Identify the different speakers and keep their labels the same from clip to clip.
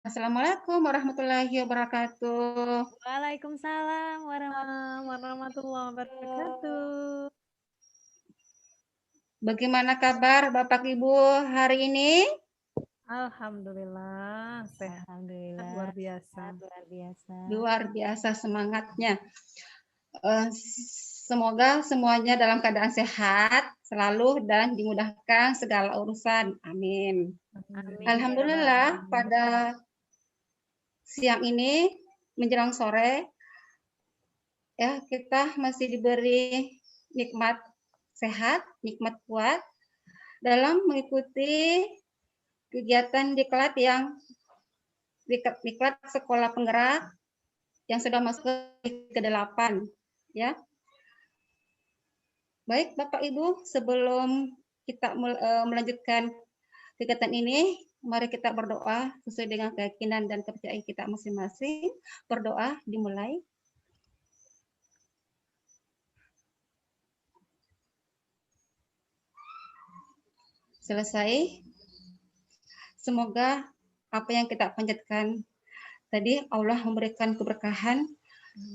Speaker 1: Assalamualaikum warahmatullahi wabarakatuh.
Speaker 2: Waalaikumsalam warahmatullahi wabarakatuh.
Speaker 1: Bagaimana kabar Bapak Ibu hari ini?
Speaker 2: Alhamdulillah sehat luar
Speaker 3: Alhamdulillah,
Speaker 2: biasa.
Speaker 3: sehat luar biasa.
Speaker 1: Luar biasa semangatnya. Eh, Semoga semuanya dalam keadaan sehat selalu dan dimudahkan segala urusan. Amin.
Speaker 2: Amin ya rabbal
Speaker 1: Alhamdulillah
Speaker 2: alamin.
Speaker 1: pada siang ini menjelang sore ya kita masih diberi nikmat sehat, nikmat kuat dalam mengikuti kegiatan diklat diklat sekolah penggerak yang sudah masuk ke-8 ya. Baik Bapak Ibu, sebelum kita melanjutkan kegiatan ini, mari kita berdoa sesuai dengan keyakinan dan kepercayaan kita masing-masing. Berdoa dimulai. Selesai. Semoga apa yang kita panjatkan tadi Allah memberikan keberkahan.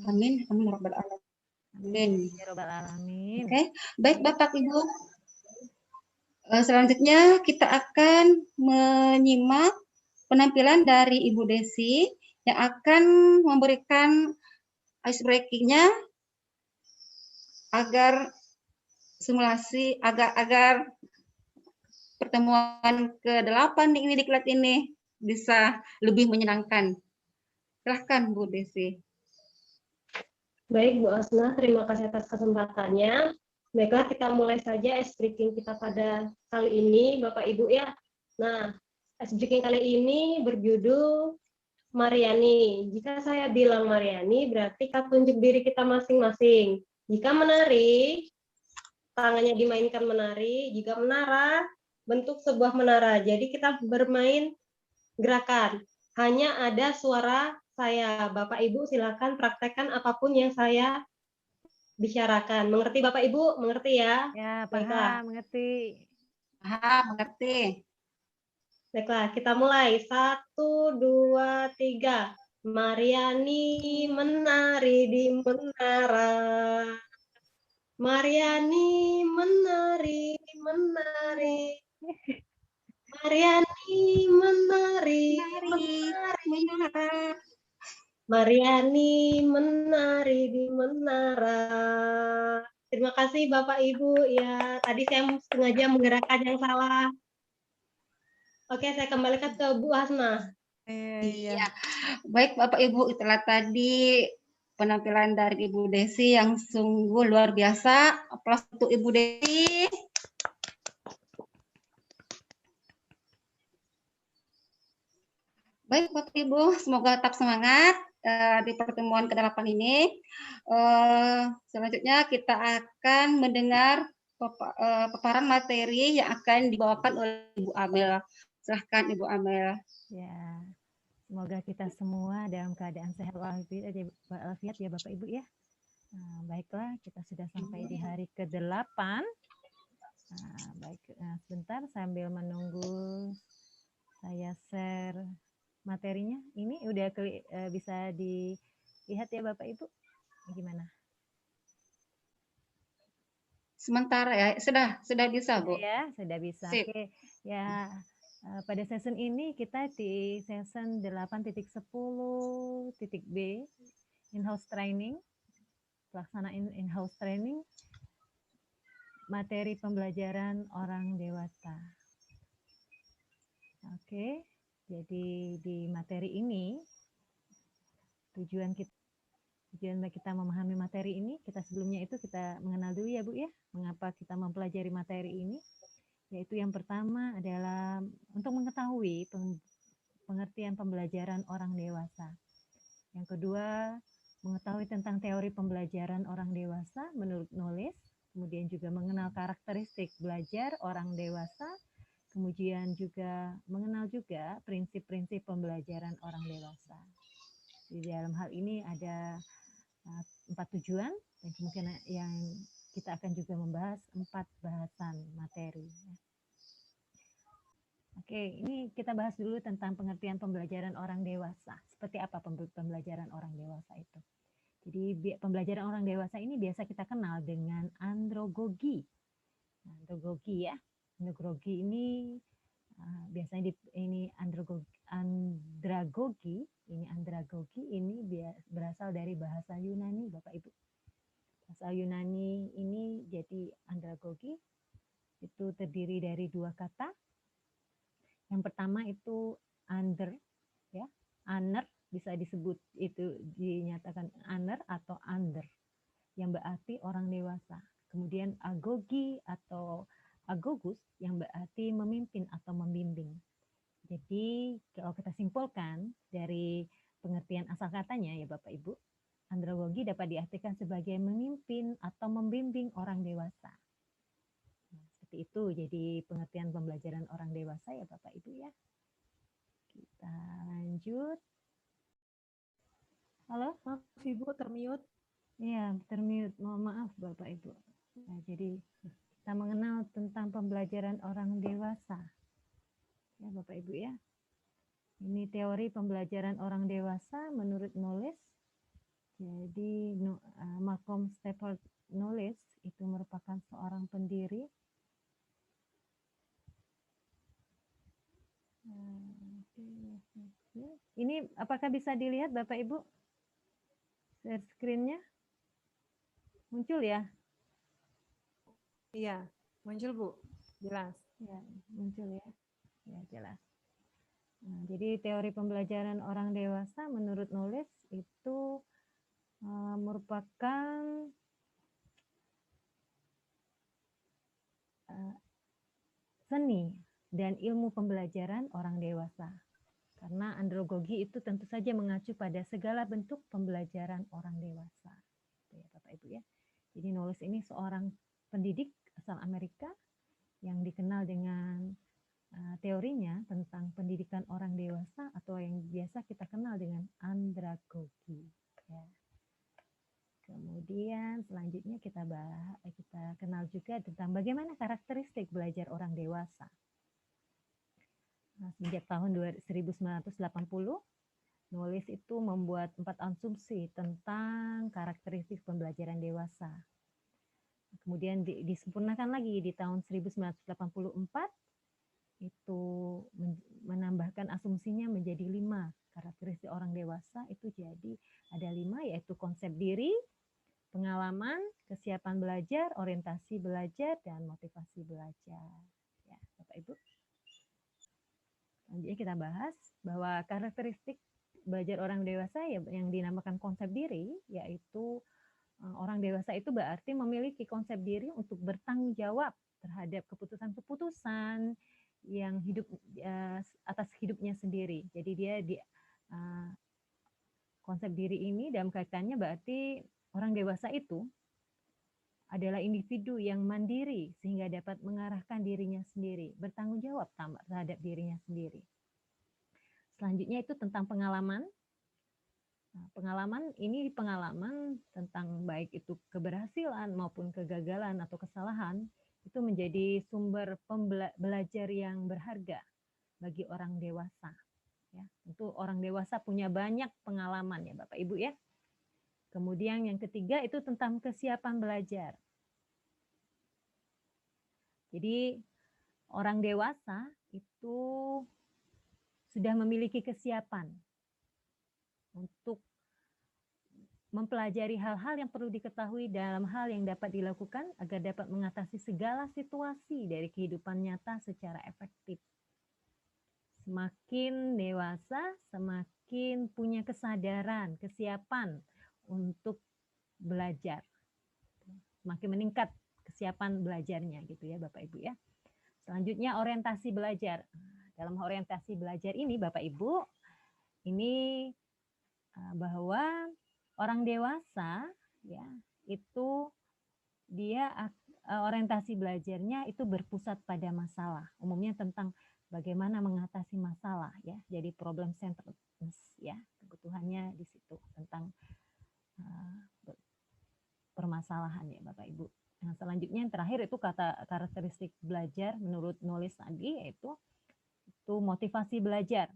Speaker 1: Amin. Amin rabbal alamin.
Speaker 2: Amin ya rabbal alamin.
Speaker 1: Oke, baik Bapak Ibu. Selanjutnya kita akan menyimak penampilan dari Ibu Desi yang akan memberikan ice breaking-nya agar simulasi agar pertemuan ke-8 ini diklat ini bisa lebih menyenangkan. Silahkan Bu Desi.
Speaker 4: Baik, Bu Asna, terima kasih atas kesempatannya. Baiklah, kita mulai saja ice breaking kita pada kali ini, Bapak Ibu ya. Nah, ice breaking kali ini berjudul Mariani. Jika saya bilang Mariani, berarti kita tunjuk diri kita masing-masing. Jika menari, tangannya dimainkan menari. Jika menara, bentuk sebuah menara. Jadi kita bermain gerakan. Hanya ada suara saya. Bapak Ibu silakan praktekkan apapun yang saya bicarakan. Mengerti Bapak Ibu? Mengerti ya?
Speaker 2: Ya,
Speaker 4: Baiklah.
Speaker 2: paham, mengerti.
Speaker 1: Mengerti.
Speaker 4: Baiklah, kita mulai. 1, 2, 3. Mariani menari di menara. Mariani menari, menari. Mariani menari, menari. Mariani menari di menara. Terima kasih Bapak Ibu. Ya, tadi saya sengaja menggerakkan yang salah. Oke, saya kembalikan ke Bu Hasna.
Speaker 1: Iya. Baik Bapak Ibu, itulah tadi penampilan dari Ibu Desi yang sungguh luar biasa. Aplaus untuk Ibu Desi. Baik Bapak Ibu, semoga tetap semangat di pertemuan ke-8 ini. Selanjutnya kita akan mendengar paparan materi yang akan dibawakan oleh Ibu Amel. Silahkan Ibu Amel.
Speaker 2: Ya, semoga kita semua dalam keadaan sehat walafiat ya Bapak Ibu ya. Nah, baiklah, kita sudah sampai di hari ke-8. Baik, sebentar sambil menunggu saya share materinya. Ini udah bisa dilihat ya Bapak Ibu? Gimana?
Speaker 1: Sementara ya, sudah bisa Bu.
Speaker 2: Ya, sudah bisa.
Speaker 1: Sip.
Speaker 2: Oke, ya. Pada session ini kita di session 8.10.B in-house training, pelaksanaan in-house training, materi pembelajaran orang dewasa. Oke, jadi di materi ini tujuan kita memahami materi ini, kita sebelumnya itu kita mengenal dulu ya Bu ya, mengapa kita mempelajari materi ini, yaitu yang pertama adalah untuk mengetahui pengertian pembelajaran orang dewasa. Yang kedua, mengetahui tentang teori pembelajaran orang dewasa menurut Knowles, kemudian juga mengenal karakteristik belajar orang dewasa, kemudian juga mengenal juga prinsip-prinsip pembelajaran orang dewasa. Di dalam hal ini ada 4 tujuan dan kemungkinan yang kita akan juga membahas 4 bahasan materi. Oke, ini kita bahas dulu tentang pengertian pembelajaran orang dewasa. Seperti apa pembelajaran orang dewasa itu? Jadi pembelajaran orang dewasa ini biasa kita kenal dengan andragogi. Nah, andragogi ya. Andragogi ini biasanya ini andragogi ini berasal dari bahasa Yunani, Bapak Ibu. Bahasa Yunani ini jadi andragogi itu terdiri dari dua kata. Yang pertama itu ander, ya, aner bisa disebut itu dinyatakan aner atau under, yang berarti orang dewasa. Kemudian agogi atau agogus yang berarti memimpin atau membimbing. Jadi kalau kita simpulkan dari pengertian asal katanya ya Bapak Ibu, andragogi dapat diartikan sebagai memimpin atau membimbing orang dewasa. Nah, seperti itu jadi pengertian pembelajaran orang dewasa ya Bapak Ibu ya. Kita lanjut. Halo?
Speaker 3: Maaf Ibu, termute.
Speaker 2: Iya, termute. Mohon maaf Bapak Ibu. Nah, jadi kita mengenal tentang pembelajaran orang dewasa. Ya Bapak Ibu ya. Ini teori pembelajaran orang dewasa menurut Knowles. Jadi Malcolm Stafford Knowles itu merupakan seorang pendiri. Ini apakah bisa dilihat Bapak Ibu? Share screen-nya? Muncul ya?
Speaker 3: Iya, muncul Bu. Jelas.
Speaker 2: Ya, muncul ya. Ya, jelas. Nah, jadi teori pembelajaran orang dewasa menurut Knowles itu merupakan seni dan ilmu pembelajaran orang dewasa. Karena andragogi itu tentu saja mengacu pada segala bentuk pembelajaran orang dewasa. Ya, Bapak Ibu ya. Jadi Knowles ini seorang pendidik asal Amerika yang dikenal dengan teorinya tentang pendidikan orang dewasa atau yang biasa kita kenal dengan andragogi. Ya. Kemudian selanjutnya kita kenal juga tentang bagaimana karakteristik belajar orang dewasa. Nah, sejak tahun 1980, Knowles itu membuat 4 asumsi tentang karakteristik pembelajaran dewasa. Kemudian disempurnakan lagi di tahun 1984, itu menambahkan asumsinya menjadi 5 karakteristik orang dewasa. Itu jadi ada 5, yaitu konsep diri, pengalaman, kesiapan belajar, orientasi belajar, dan motivasi belajar. Ya, Bapak Ibu. Selanjutnya kita bahas bahwa karakteristik belajar orang dewasa yang dinamakan konsep diri, yaitu orang dewasa itu berarti memiliki konsep diri untuk bertanggung jawab terhadap keputusan-keputusan yang atas hidupnya sendiri. Jadi dia konsep diri ini dalam kaitannya berarti orang dewasa itu adalah individu yang mandiri sehingga dapat mengarahkan dirinya sendiri, bertanggung jawab terhadap dirinya sendiri. Selanjutnya itu tentang pengalaman. Nah, pengalaman tentang baik itu keberhasilan maupun kegagalan atau kesalahan itu menjadi sumber belajar yang berharga bagi orang dewasa. Ya, tentu orang dewasa punya banyak pengalaman ya Bapak Ibu ya. Kemudian yang ketiga itu tentang kesiapan belajar. Jadi orang dewasa itu sudah memiliki kesiapan untuk mempelajari hal-hal yang perlu diketahui dalam hal yang dapat dilakukan agar dapat mengatasi segala situasi dari kehidupan nyata secara efektif. Semakin dewasa, semakin punya kesadaran, kesiapan untuk belajar. Semakin meningkat kesiapan belajarnya gitu ya Bapak Ibu ya. Selanjutnya orientasi belajar. Dalam orientasi belajar ini Bapak Ibu, ini bahwa orang dewasa ya itu dia orientasi belajarnya itu berpusat pada masalah. Umumnya tentang bagaimana mengatasi masalah ya. Jadi problem centeredness ya. Kebutuhannya di situ tentang permasalahan ya Bapak Ibu. Nah, selanjutnya yang terakhir itu karakteristik belajar menurut Knowles tadi yaitu yaitu motivasi belajar.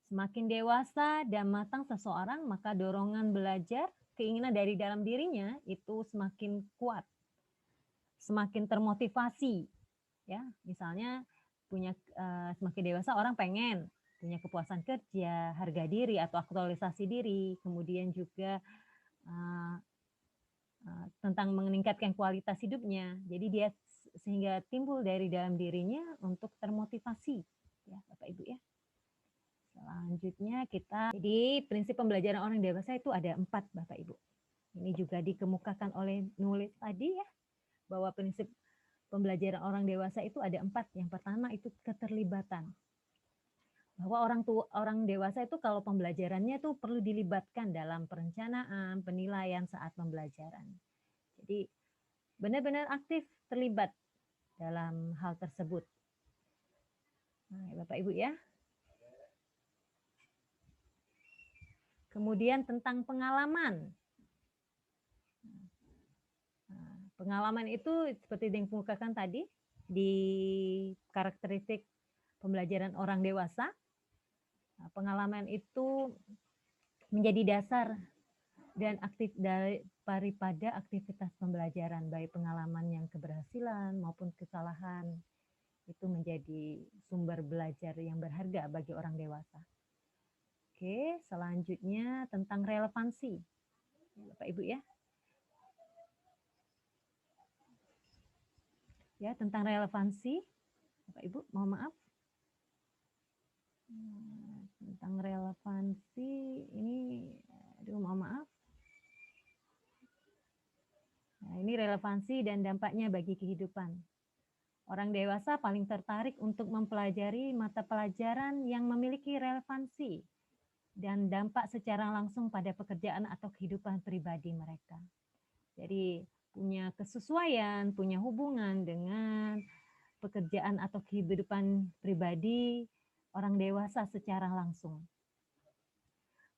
Speaker 2: Semakin dewasa dan matang seseorang, maka dorongan belajar, keinginan dari dalam dirinya itu semakin kuat, semakin termotivasi. Ya, misalnya semakin dewasa orang pengen punya kepuasan kerja, harga diri atau aktualisasi diri, kemudian juga tentang meningkatkan kualitas hidupnya. Jadi dia sehingga timbul dari dalam dirinya untuk termotivasi, ya Bapak Ibu ya. Selanjutnya jadi prinsip pembelajaran orang dewasa itu ada 4 Bapak Ibu. Ini juga dikemukakan oleh nulis tadi ya, bahwa prinsip pembelajaran orang dewasa itu ada 4. Yang pertama itu keterlibatan. Bahwa orang dewasa itu kalau pembelajarannya itu perlu dilibatkan dalam perencanaan, penilaian saat pembelajaran. Jadi benar-benar aktif terlibat dalam hal tersebut. Nah, Bapak Ibu ya. Kemudian tentang pengalaman. Pengalaman itu seperti yang dikemukakan tadi di karakteristik pembelajaran orang dewasa. Pengalaman itu menjadi dasar dan daripada aktivitas pembelajaran, baik pengalaman yang keberhasilan maupun kesalahan, itu menjadi sumber belajar yang berharga bagi orang dewasa. Oke, selanjutnya tentang relevansi. Bapak Ibu ya. Ya, tentang relevansi. Bapak Ibu, mohon maaf. Tentang relevansi ini, mohon maaf. Nah, ini relevansi dan dampaknya bagi kehidupan. Orang dewasa paling tertarik untuk mempelajari mata pelajaran yang memiliki relevansi dan dampak secara langsung pada pekerjaan atau kehidupan pribadi mereka. Jadi punya kesesuaian, punya hubungan dengan pekerjaan atau kehidupan pribadi orang dewasa secara langsung.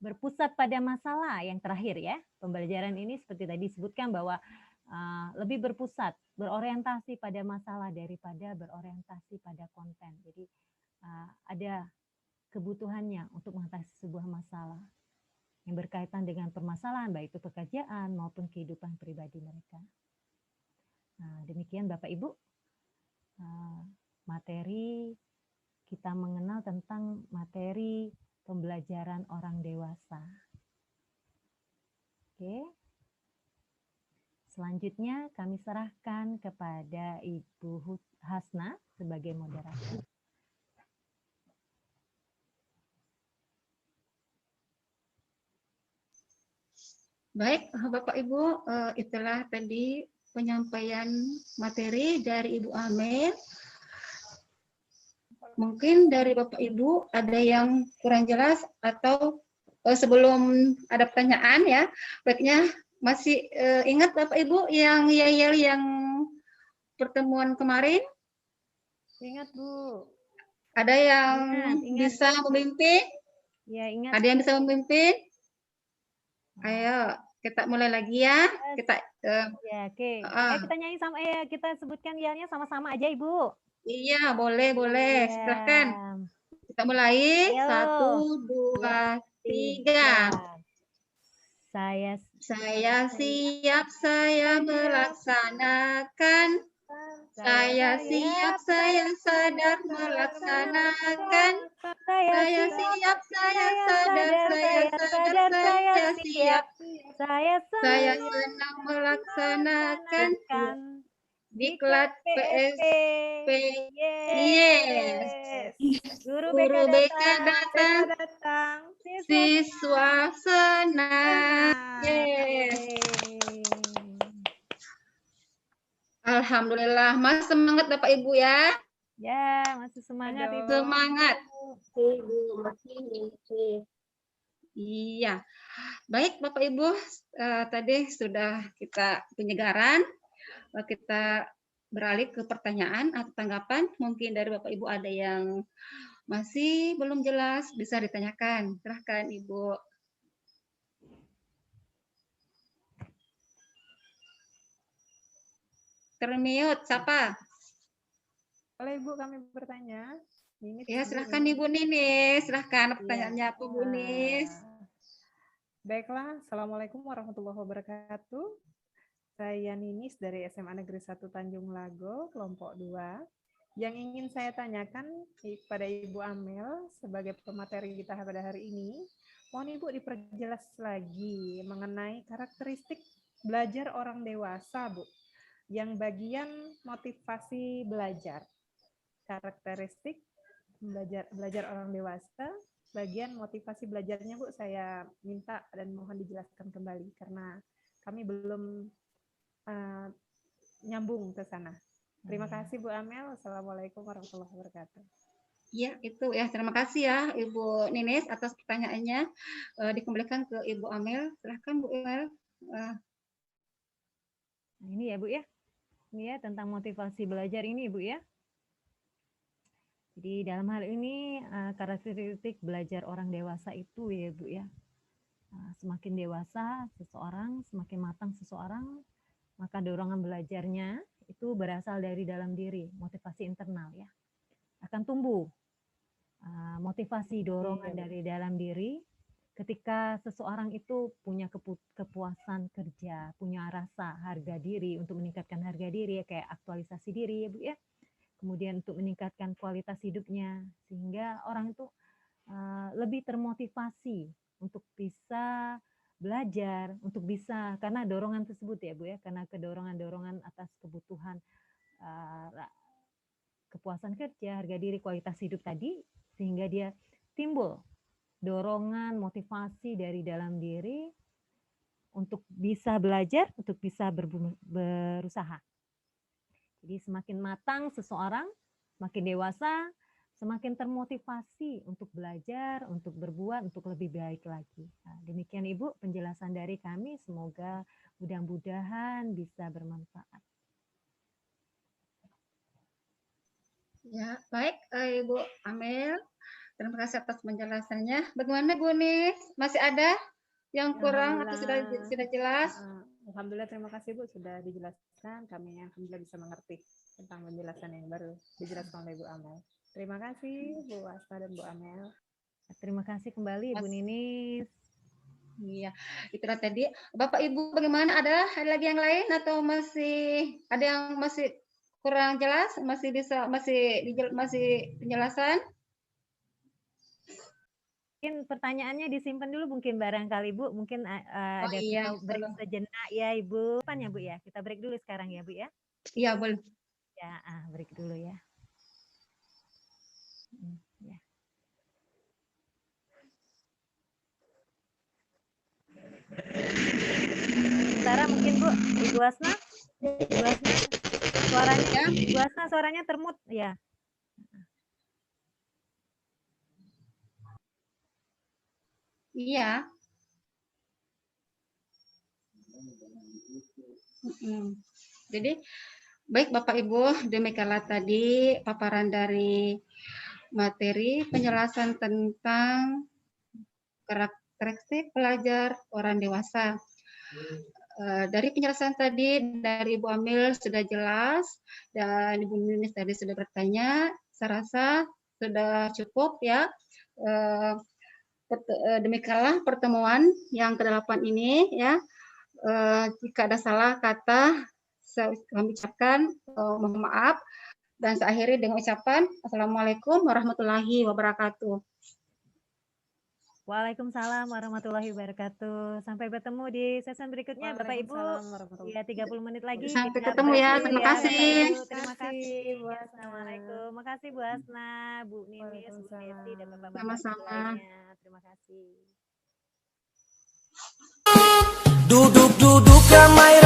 Speaker 2: Berpusat pada masalah yang terakhir ya. Pembelajaran ini seperti tadi disebutkan bahwa lebih berpusat, berorientasi pada masalah daripada berorientasi pada konten. Jadi ada kebutuhannya untuk mengatasi sebuah masalah yang berkaitan dengan permasalahan, baik itu pekerjaan maupun kehidupan pribadi mereka. Nah, demikian Bapak Ibu, materi kita mengenal tentang materi pembelajaran orang dewasa. Oke. Selanjutnya kami serahkan kepada Ibu Hasna sebagai moderator.
Speaker 1: Baik, Bapak Ibu, itulah tadi penyampaian materi dari Ibu Amel. Mungkin dari Bapak Ibu ada yang kurang jelas atau sebelum ada pertanyaan ya, baiknya masih ingat Bapak Ibu yang yel yang pertemuan kemarin?
Speaker 2: Ingat Bu.
Speaker 1: Ada yang
Speaker 2: ingat,
Speaker 1: bisa memimpin?
Speaker 2: Ya, ingat.
Speaker 1: Ada yang bisa memimpin? Ayo, kita mulai lagi ya. Kita
Speaker 2: ya, oke. Kita nyanyi sama kita sebutkan yelnya sama-sama aja Ibu.
Speaker 1: Iya, boleh.
Speaker 2: Ya.
Speaker 1: Silakan. Kita mulai.
Speaker 2: Ayo.
Speaker 1: 1, 2, 3.
Speaker 2: Saya
Speaker 1: siap, saya melaksanakan. Saya siap, saya sadar melaksanakan. Saya siap, saya sadar, saya siap. Saya senang melaksanakan. Diklat PSP. Yes. Guru BK datang. Siswa senang. Yes. Alhamdulillah, Mas semangat Bapak Ibu ya.
Speaker 2: Ya, masih semangat Ibu.
Speaker 1: Semangat.
Speaker 4: Ibu masih.
Speaker 1: Iya. Baik Bapak Ibu, tadi sudah kita penyegaran. Kita beralih ke pertanyaan atau tanggapan. Mungkin dari Bapak Ibu ada yang masih belum jelas, bisa ditanyakan. Silahkan Ibu. Termute, siapa?
Speaker 3: Boleh Ibu kami bertanya? Ninis
Speaker 1: Ya,
Speaker 3: dulu
Speaker 1: silahkan
Speaker 3: ini.
Speaker 1: Ibu Ninis. Silahkan
Speaker 3: Iya.
Speaker 1: pertanyaannya apa, Bu Ninis?
Speaker 3: Baiklah, Assalamualaikum warahmatullahi wabarakatuh. Saya Ninis dari SMA Negeri 1 Tanjung Lago, kelompok 2. Yang ingin saya tanyakan kepada Ibu Amel sebagai pemateri kita pada hari ini, mohon Ibu diperjelas lagi mengenai karakteristik belajar orang dewasa, Bu. Yang bagian motivasi belajar. Karakteristik belajar orang dewasa, bagian motivasi belajarnya, Bu, saya minta dan mohon dijelaskan kembali karena kami belum nyambung ke sana. Terima kasih Bu Amel. Assalamualaikum warahmatullahi wabarakatuh.
Speaker 1: Ya, itu ya. Terima kasih ya Ibu Ninis atas pertanyaannya. Dikembalikan ke Ibu Amel. Silahkan Bu Amel.
Speaker 2: Nah, ini ya Bu ya. Ini ya tentang motivasi belajar ini Bu ya. Jadi dalam hal ini karakteristik belajar orang dewasa itu ya Bu ya. Semakin dewasa seseorang, semakin matang seseorang, maka dorongan belajarnya itu berasal dari dalam diri, motivasi internal ya. Akan tumbuh motivasi dorongan dari dalam diri ketika seseorang itu punya kepuasan kerja, punya rasa harga diri untuk meningkatkan harga diri ya, kayak aktualisasi diri ya Bu ya. Kemudian untuk meningkatkan kualitas hidupnya sehingga orang itu lebih termotivasi untuk bisa belajar, untuk bisa karena dorongan tersebut ya Bu ya, karena kedorongan-dorongan atas kebutuhan kepuasan kerja, harga diri, kualitas hidup tadi sehingga dia timbul dorongan, motivasi dari dalam diri untuk bisa belajar, untuk bisa berusaha. Jadi semakin matang seseorang, semakin dewasa, semakin termotivasi untuk belajar, untuk berbuat, untuk lebih baik lagi. Nah, demikian Ibu penjelasan dari kami, semoga mudah-mudahan bisa bermanfaat.
Speaker 1: Ya, baik Ibu Amel. Terima kasih atas penjelasannya. Bagaimana Bu Ninis? Masih ada yang kurang atau sudah jelas?
Speaker 3: Alhamdulillah, terima kasih Bu sudah dijelaskan. Kami alhamdulillah bisa mengerti tentang penjelasan yang baru dijelaskan oleh Bu Amel. Terima kasih Bu Asta dan Bu Amel.
Speaker 2: Terima kasih kembali Ibu Ninis.
Speaker 1: Iya, itulah tadi. Bapak Ibu bagaimana? Ada lagi yang lain atau masih ada yang masih kurang jelas? Masih penjelasan?
Speaker 2: Mungkin pertanyaannya disimpan dulu mungkin barangkali Bu, mungkin ada
Speaker 1: iya,
Speaker 2: kita break sejenak ya Ibu. Kapan ya Bu ya? Kita break dulu sekarang ya Bu ya?
Speaker 1: Iya, boleh.
Speaker 2: Ya, break dulu ya. Ya. Sementara mungkin Bu, Ibu Asna suaranya, Ibu Asna suaranya termut ya.
Speaker 1: Iya. Jadi baik Bapak Ibu, demikianlah tadi paparan dari materi penjelasan tentang karakteristik belajar orang dewasa. Dari penjelasan tadi dari Ibu Amel sudah jelas dan Ibu Ninis tadi sudah bertanya, saya rasa sudah cukup ya. Demikianlah pertemuan yang ke-8 ini ya. Jika ada salah kata kami ucapkan mohon maaf dan saya akhiri dengan ucapan Assalamualaikum warahmatullahi wabarakatuh.
Speaker 2: Waalaikumsalam warahmatullahi wabarakatuh. Sampai bertemu di sesi berikutnya Bapak Ibu. Ya 30 menit lagi.
Speaker 1: Sampai ketemu ya. Terima kasih.
Speaker 2: Terima kasih. Assalamualaikum. Makasih Bu Asna, Bu Ninis, Bu Desi dan Bapak-bapak lainnya. Terima kasih.
Speaker 5: Duduk-duduk ramai